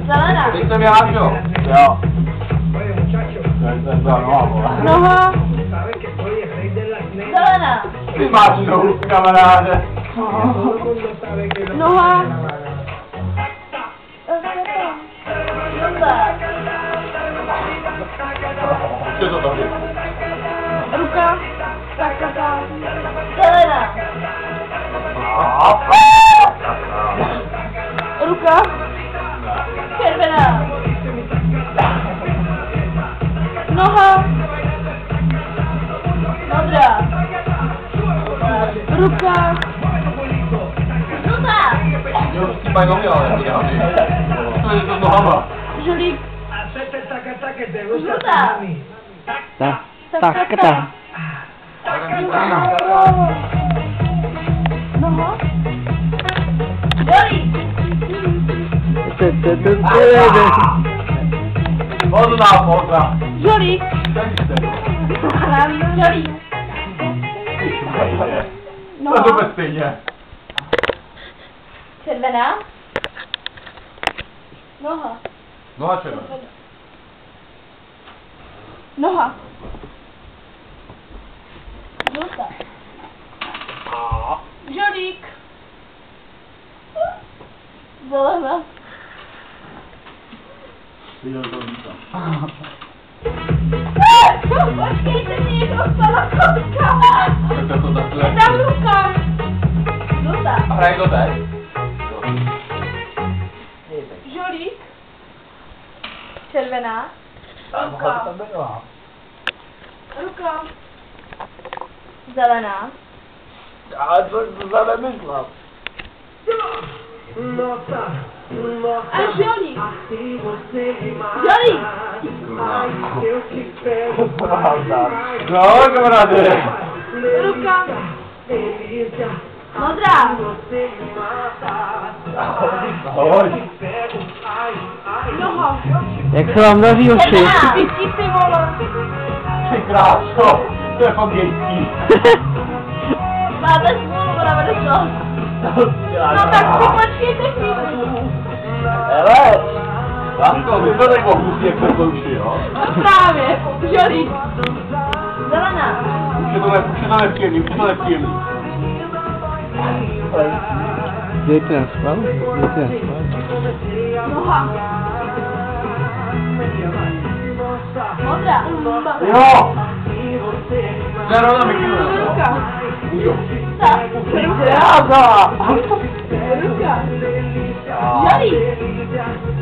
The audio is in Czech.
Zelená. Teď jsem já, jo? Jo. Noha. Zelená. Ty máš nohu, kamaráde. Noha. Žlutá. Co to tady? Ruka. Tak. Zelená. Ruka. Červená. Noha. Modrá. Ruka. Žlutá. Jo, ty mají nohy, ale to je to s nohama. Žolík. Žlutá. Tak. Noha. Žolík. Poza. Žolík. Žolík. No to bude stejně. Červená. Noha. Noha červená. Noha. Žlutá. Žolík. Zelená. Počkejte, mě někdo stala kotka. Je tam ruka. Žlutá. A hraje to teď? Žolík. Červená. Ruka. Zelená. Ale to za nemyslel. A žolík. Žolík. No, kamaráde. Ruka. Modrá. Ahoj. Noha. Jak se vám daří, hoši? Červená. Pětí, ty vole. Ty kráso, to je fakt dětí. Máte smůlu, ona bude šlo. No tak si počkejte chvíli. Hele. Lásko, my jsme tak ohusí, jak se zloučí, jo? No právě. Žolík. Zelená. Už je to nepříjemný, Dejte na spal. Noha. Modrá. Jo! Zero na mikinu. Ruka. Jo. Tak. Ruka. Ruka. Žolík.